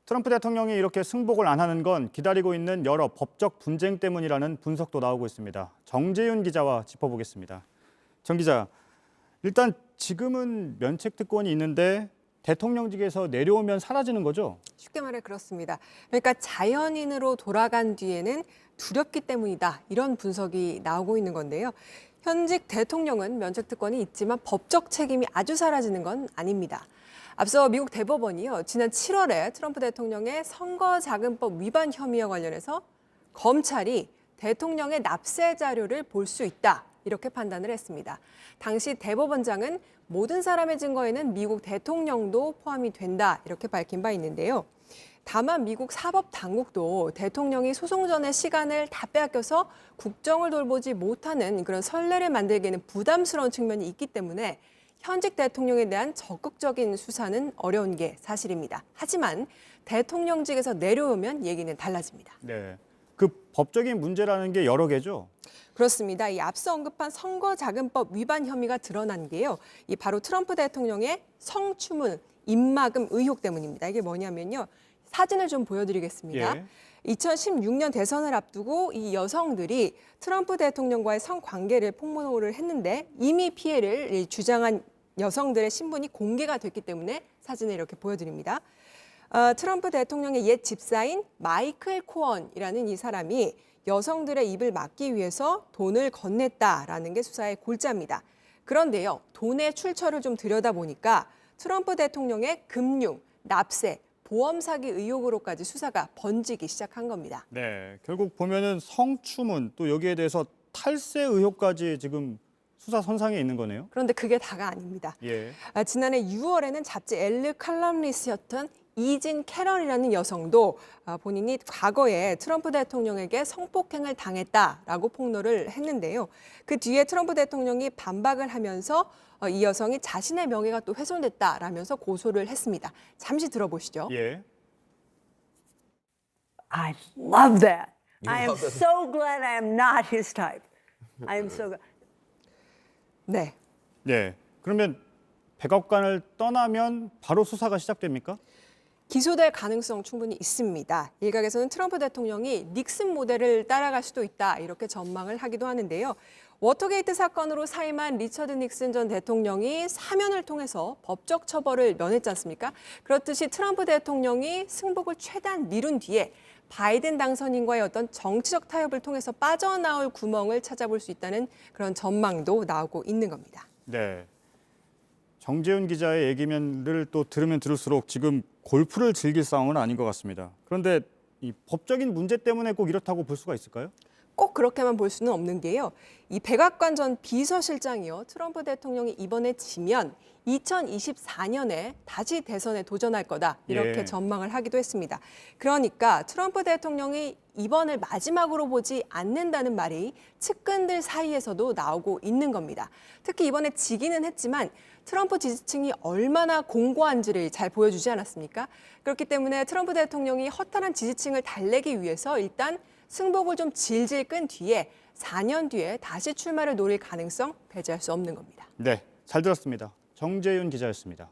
트럼프 대통령이 이렇게 승복을 안 하는 건 기다리고 있는 여러 법적 분쟁 때문이라는 분석도 나오고 있습니다. 정재윤 기자와 짚어보겠습니다. 정 기자, 일단 지금은 면책특권이 있는데 대통령직에서 내려오면 사라지는 거죠? 쉽게 말해 그렇습니다. 그러니까 자연인으로 돌아간 뒤에는 두렵기 때문이다. 이런 분석이 나오고 있는 건데요. 현직 대통령은 면책특권이 있지만 법적 책임이 아주 사라지는 건 아닙니다. 앞서 미국 대법원이요, 지난 7월에 트럼프 대통령의 선거자금법 위반 혐의와 관련해서 검찰이 대통령의 납세 자료를 볼 수 있다. 이렇게 판단을 했습니다. 당시 대법원장은 모든 사람의 증거에는 미국 대통령도 포함이 된다. 이렇게 밝힌 바 있는데요. 다만 미국 사법당국도 대통령이 소송 전의 시간을 다 빼앗겨서 국정을 돌보지 못하는 그런 선례를 만들기에는 부담스러운 측면이 있기 때문에 현직 대통령에 대한 적극적인 수사는 어려운 게 사실입니다. 하지만 대통령직에서 내려오면 얘기는 달라집니다. 네, 그 법적인 문제라는 게 여러 개죠? 그렇습니다. 이 앞서 언급한 선거자금법 위반 혐의가 드러난 게요. 이 바로 트럼프 대통령의 성추문, 입막음 의혹 때문입니다. 이게 뭐냐면요. 사진을 좀 보여드리겠습니다. 예. 2016년 대선을 앞두고 이 여성들이 트럼프 대통령과의 성관계를 폭로를 했는데 이미 피해를 주장한 여성들의 신분이 공개가 됐기 때문에 사진을 이렇게 보여드립니다. 트럼프 대통령의 옛 집사인 마이클 코언이라는 이 사람이 여성들의 입을 막기 위해서 돈을 건넸다라는 게 수사의 골자입니다. 그런데요, 돈의 출처를 좀 들여다보니까 트럼프 대통령의 금융, 납세, 보험 사기 의혹으로까지 수사가 번지기 시작한 겁니다. 네, 결국 보면은 성추문 또 여기에 대해서 탈세 의혹까지 지금 수사 선상에 있는 거네요. 그런데 그게 다가 아닙니다. 예. 지난해 6월에는 잡지 엘르 칼럼니스트였던 이진 캐럴이라는 여성도 본인이 과거에 트럼프 대통령에게 성폭행을 당했다라고 폭로를 했는데요. 그 뒤에 트럼프 대통령이 반박을 하면서 이 여성이 자신의 명예가 또 훼손됐다라면서 고소를 했습니다. 잠시 들어보시죠. 예. I love that. I am so glad I am not his type. I am so glad. 네. 네. 그러면 백악관을 떠나면 바로 수사가 시작됩니까? 기소될 가능성 충분히 있습니다. 일각에서는 트럼프 대통령이 닉슨 모델을 따라갈 수도 있다 이렇게 전망을 하기도 하는데요. 워터게이트 사건으로 사임한 리처드 닉슨 전 대통령이 사면을 통해서 법적 처벌을 면했지 않습니까? 그렇듯이 트럼프 대통령이 승복을 최대한 미룬 뒤에 바이든 당선인과의 어떤 정치적 타협을 통해서 빠져나올 구멍을 찾아볼 수 있다는 그런 전망도 나오고 있는 겁니다. 네. 정재윤 기자의 얘기면을 또 들으면 들을수록 지금 골프를 즐길 상황은 아닌 것 같습니다. 그런데 이 법적인 문제 때문에 꼭 이렇다고 볼 수가 있을까요? 꼭 그렇게만 볼 수는 없는 게요. 이 백악관 전 비서실장이요. 트럼프 대통령이 이번에 지면 2024년에 다시 대선에 도전할 거다. 이렇게 예. 전망을 하기도 했습니다. 그러니까 트럼프 대통령이 이번을 마지막으로 보지 않는다는 말이 측근들 사이에서도 나오고 있는 겁니다. 특히 이번에 지기는 했지만 트럼프 지지층이 얼마나 공고한지를 잘 보여주지 않았습니까? 그렇기 때문에 트럼프 대통령이 허탈한 지지층을 달래기 위해서 일단 승복을 좀 질질 끈 뒤에 4년 뒤에 다시 출마를 노릴 가능성 배제할 수 없는 겁니다. 네, 잘 들었습니다. 정재윤 기자였습니다.